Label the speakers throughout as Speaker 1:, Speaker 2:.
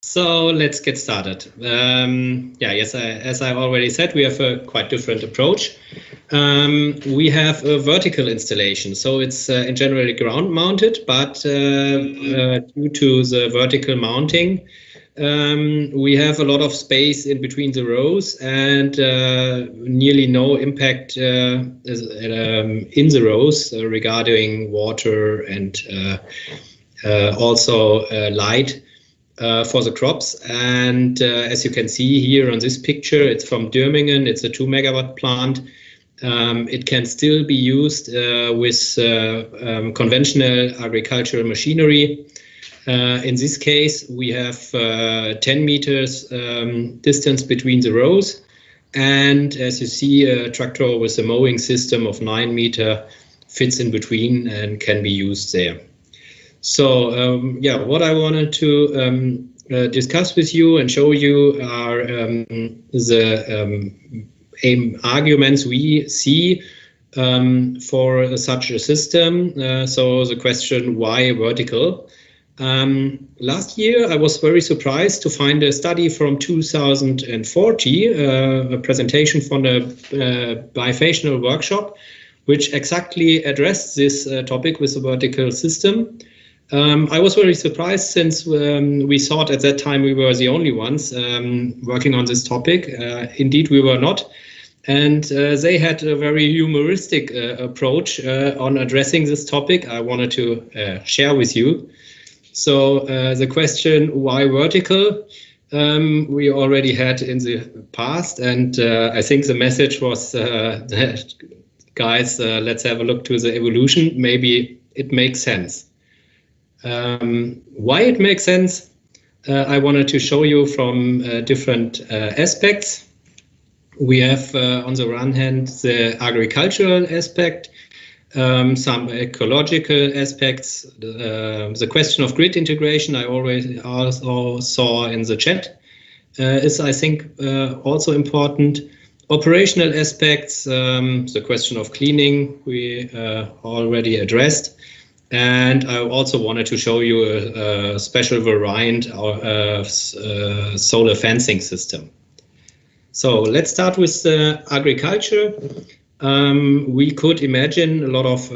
Speaker 1: So let's get started. Yes, as I already said, we have a quite different approach. We have a vertical installation, so it's in generally ground mounted, but due to the vertical mounting, we have a lot of space in between the rows and nearly no impact in the rows regarding water and also light. For the crops, and as you can see here on this picture, it's from Dürmingen. It's a 2 megawatt plant. It can still be used with conventional agricultural machinery. In this case, we have 10 meters distance between the rows, and as you see, a tractor with a mowing system of 9 meter fits in between and can be used there. So what I wanted to discuss with you and show you are the arguments we see for such a system. So the question, why vertical? Last year, I was very surprised to find a study from 2040, a presentation from the bifacial workshop, which exactly addressed this topic with the vertical system. I was very surprised since we thought at that time we were the only ones working on this topic. Indeed, we were not. And they had a very humoristic approach on addressing this topic I wanted to share with you. So the question, why vertical, we already had in the past. And I think the message was, that, guys, let's have a look to the evolution. Maybe it makes sense. Why it makes sense, I wanted to show you from different aspects. We have on the one hand the agricultural aspect, some ecological aspects, the question of grid integration I already also saw in the chat is, I think, also important. Operational aspects, the question of cleaning we already addressed. And I also wanted to show you a special variant of solar fencing system. So let's start with the agriculture. We could imagine a lot of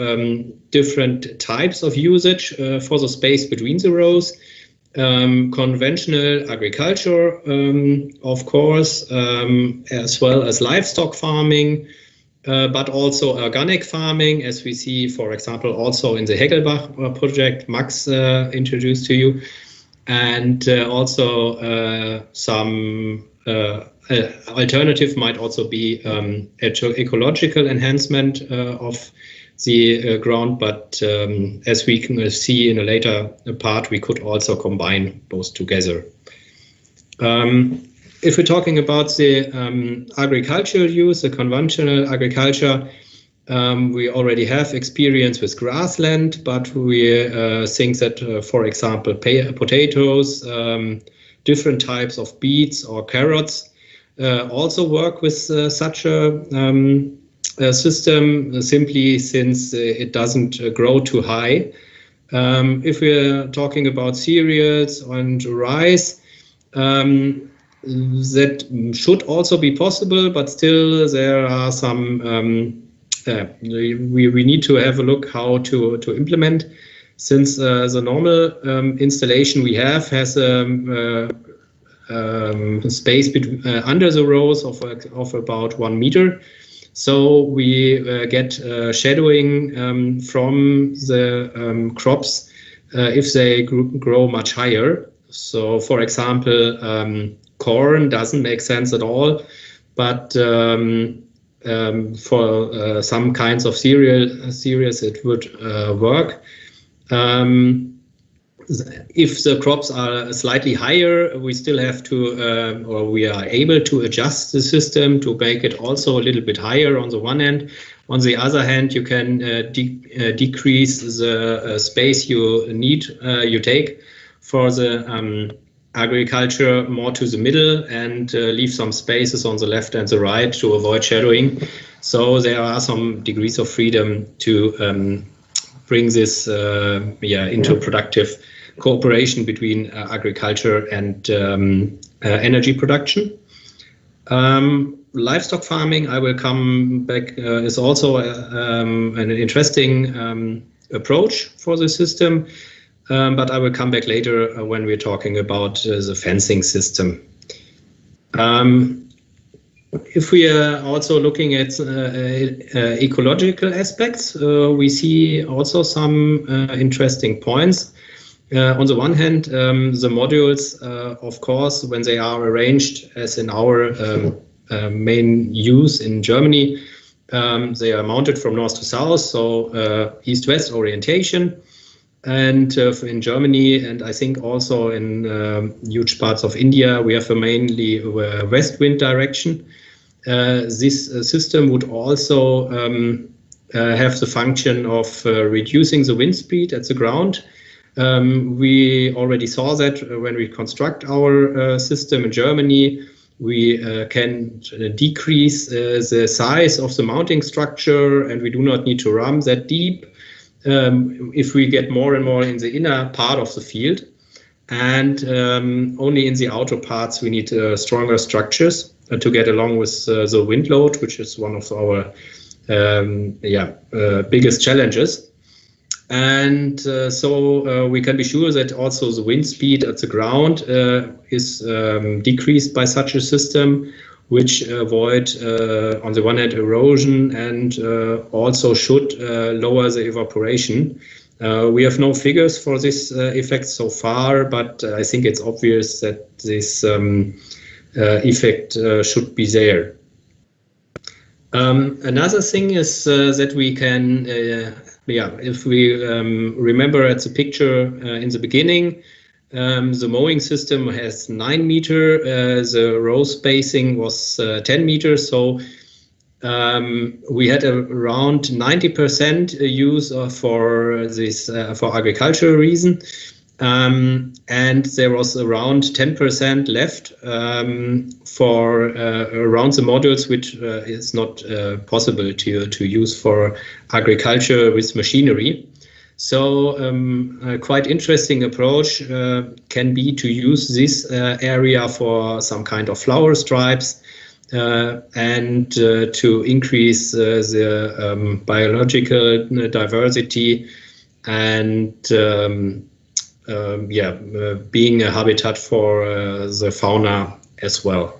Speaker 1: different types of usage for the space between the rows. Conventional agriculture, of course, as well as livestock farming, but also organic farming, as we see, for example, also in the Hegelbach project Max introduced to you, and also some alternative might also be ecological enhancement of the ground, but as we can see in a later part, we could also combine both together. If we're talking about the agricultural use, the conventional agriculture, we already have experience with grassland, but we think that, for example, potatoes, different types of beets or carrots also work with such a system, simply since it doesn't grow too high. If we're talking about cereals and rice, that should also be possible, but still there are some, we need to have a look how to implement, since the normal installation we have has space under the rows of about 1 meter. So we get shadowing from the crops if they grow much higher. So, for example, corn doesn't make sense at all, but for some kinds of cereals it would work. If the crops are slightly higher, we still have to, or we are able to adjust the system to make it also a little bit higher on the one hand. On the other hand, you can decrease the space you need, you take for the agriculture more to the middle and leave some spaces on the left and the right to avoid shadowing. So there are some degrees of freedom to bring this into productive cooperation between agriculture and energy production. Livestock farming, I will come back, is also an interesting approach for the system, but I will come back later when we're talking about the fencing system. If we are also looking at ecological aspects, we see also some interesting points. On the one hand, the modules, of course, when they are arranged as in our main use in Germany, they are mounted from north to south, so east-west orientation. And in Germany, and I think also in huge parts of India, we have a mainly west wind direction. This system would also have the function of reducing the wind speed at the ground. We already saw that when we construct our system in Germany. We can decrease the size of the mounting structure, and we do not need to ram that deep if we get more and more in the inner part of the field. And only in the outer parts we need stronger structures to get along with the wind load, which is one of our biggest challenges. And so we can be sure that also the wind speed at the ground is decreased by such a system, which avoid, on the one hand, erosion, and also should lower the evaporation. We have no figures for this effect so far, but I think it's obvious that this effect should be there. Another thing is that we can, if we remember at the picture in the beginning, the mowing system has 9 meters, the row spacing was 10 meters, so we had around 90% use for this for agricultural reason, and there was around 10% left for around the modules, which is not possible to use for agriculture with machinery. So a quite interesting approach can be to use this area for some kind of flower stripes and to increase the biological diversity and being a habitat for the fauna as well.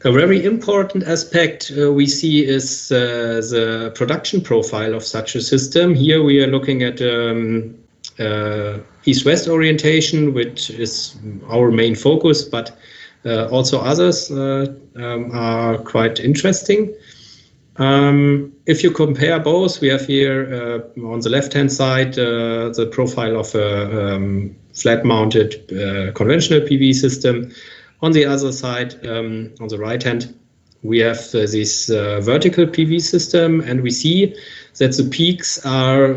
Speaker 1: A very important aspect we see is the production profile of such a system. Here we are looking at east-west orientation, which is our main focus, but also others are quite interesting. If you compare both, we have here on the left-hand side the profile of a flat-mounted conventional PV system. On the other side, on the right hand, we have this vertical PV system, and we see that the peaks are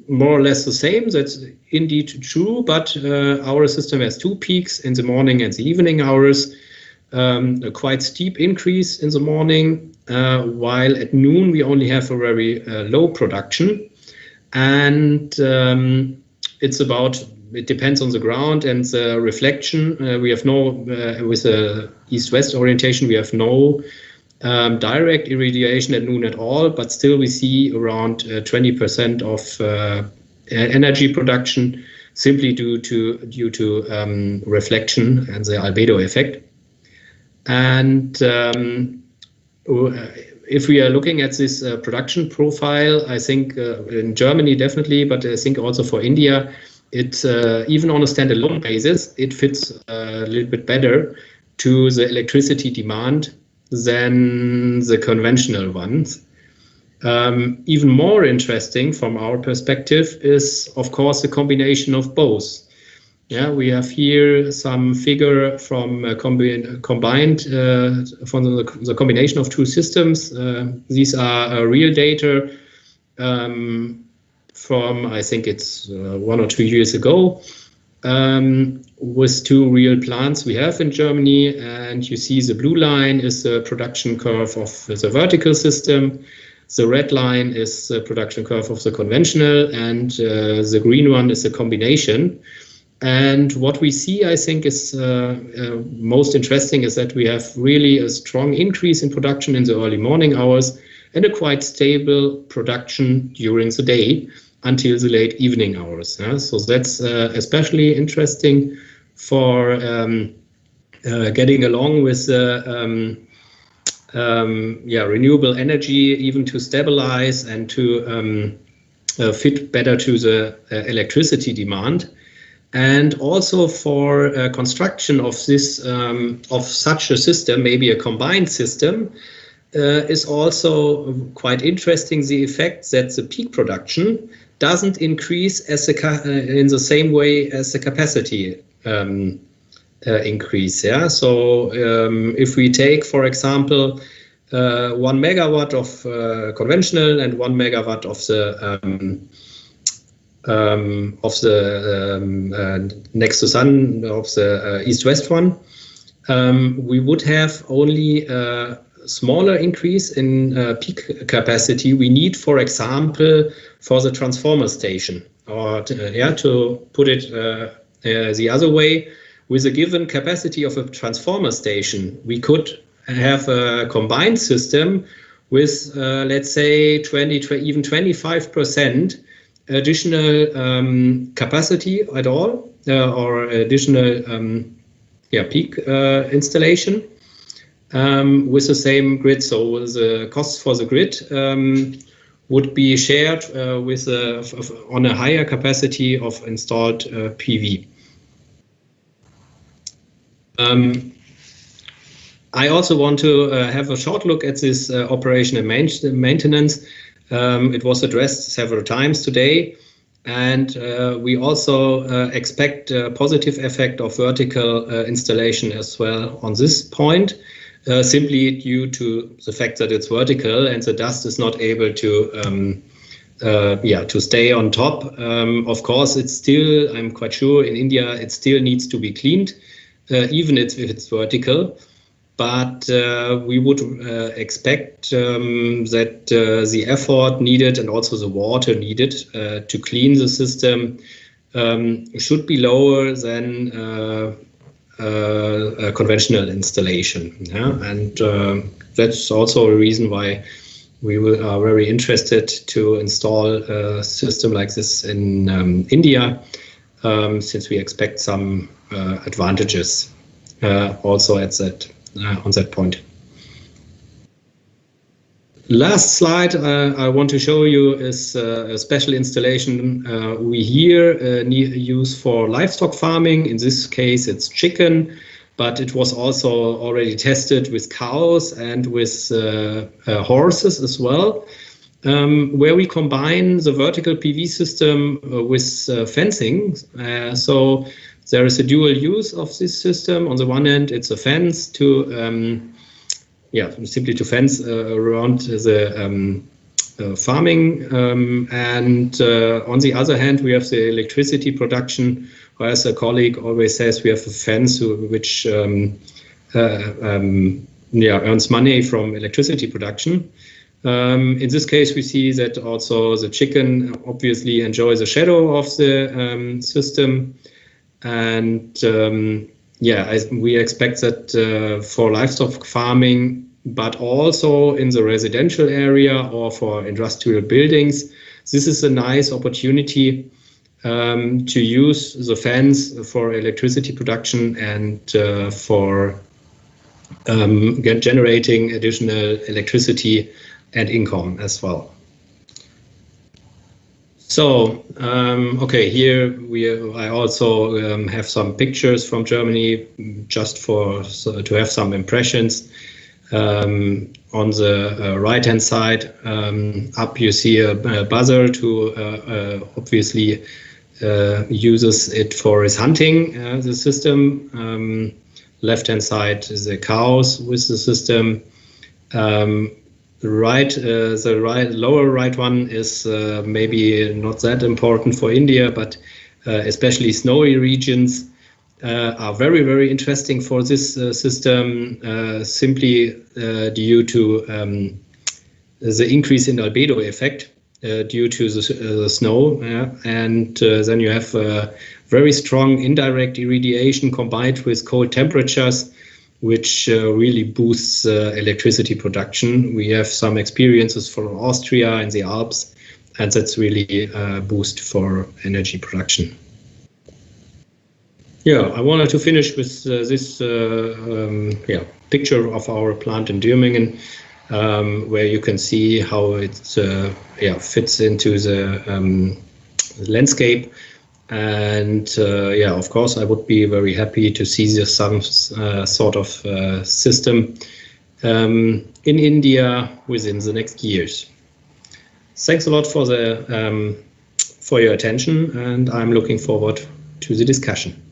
Speaker 1: more or less the same. That's indeed true, but our system has 2 peaks in the morning and the evening hours, a quite steep increase in the morning, while at noon we only have a very low production. And it depends on the ground and the reflection. We have no, with the east-west orientation, we have no direct irradiation at noon at all, but still we see around 20% of energy production simply due to reflection and the albedo effect. And if we are looking at this production profile, I think in Germany definitely, but I think also for India, it even on a standalone basis, it fits a little bit better to the electricity demand than the conventional ones. Even more interesting from our perspective is, of course, the combination of both. Yeah, we have here some figure from combined from the combination of 2 systems. These are real data from, I think it's 1 or 2 years ago, with 2 real plants we have in Germany. And you see the blue line is the production curve of the vertical system. The red line is the production curve of the conventional, and the green one is the combination. And what we see, I think, is most interesting is that we have really a strong increase in production in the early morning hours and a quite stable production during the day until the late evening hours. So that's especially interesting for getting along with the renewable energy, even to stabilize and to fit better to the electricity demand. And also for construction of this of such a system, maybe a combined system, is also quite interesting. The effect that the peak production doesn't increase as in the same way as the capacity increase. Yeah. So if we take, for example, 1 megawatt of conventional and 1 megawatt of the Next2Sun of the east-west one, we would have only a smaller increase in peak capacity we need, for example, for the transformer station. Or to put it the other way, with a given capacity of a transformer station, we could have a combined system with, let's say, 20 to even 25% additional capacity at all, or additional peak installation with the same grid. So the costs for the grid would be shared with on a higher capacity of installed PV. I also want to have a short look at this operation and maintenance. It was addressed several times today, and we also expect a positive effect of vertical installation as well on this point, simply due to the fact that it's vertical and the dust is not able to stay on top. Of course, it's still, I'm quite sure in India, it still needs to be cleaned, even if it's vertical. But we would expect that the effort needed and also the water needed to clean the system should be lower than a conventional installation. Yeah? And that's also a reason why we are very interested to install a system like this in India, since we expect some advantages also at that. On that point. Last slide I want to show you is a special installation we here use for livestock farming. In this case it's chicken, but it was also already tested with cows and with horses as well, where we combine the vertical PV system with fencing. So there is a dual use of this system. On the one hand, it's a fence to, simply to fence around the farming, and on the other hand, we have the electricity production. Or as a colleague always says, we have a fence which earns money from electricity production. In this case, we see that also the chicken obviously enjoys the shadow of the system. And we expect that for livestock farming, but also in the residential area or for industrial buildings, this is a nice opportunity to use the fence for electricity production and for generating additional electricity and income as well. So, okay, here I also have some pictures from Germany just to have some impressions. On the right-hand side, up you see a buzzard who obviously uses it for his hunting, the system. Left-hand side is the cows with the system. The lower right one is maybe not that important for India, but especially snowy regions are very, very interesting for this system, simply due to the increase in albedo effect due to the snow, and then you have very strong indirect irradiation combined with cold temperatures, which really boosts electricity production. We have some experiences from Austria and the Alps, and that's really a boost for energy production. Yeah, I wanted to finish with this picture of our plant in Dürmingen, where you can see how it fits into the landscape. And of course, I would be very happy to see some sort of system in India within the next years. Thanks a lot for your attention, and I'm looking forward to the discussion.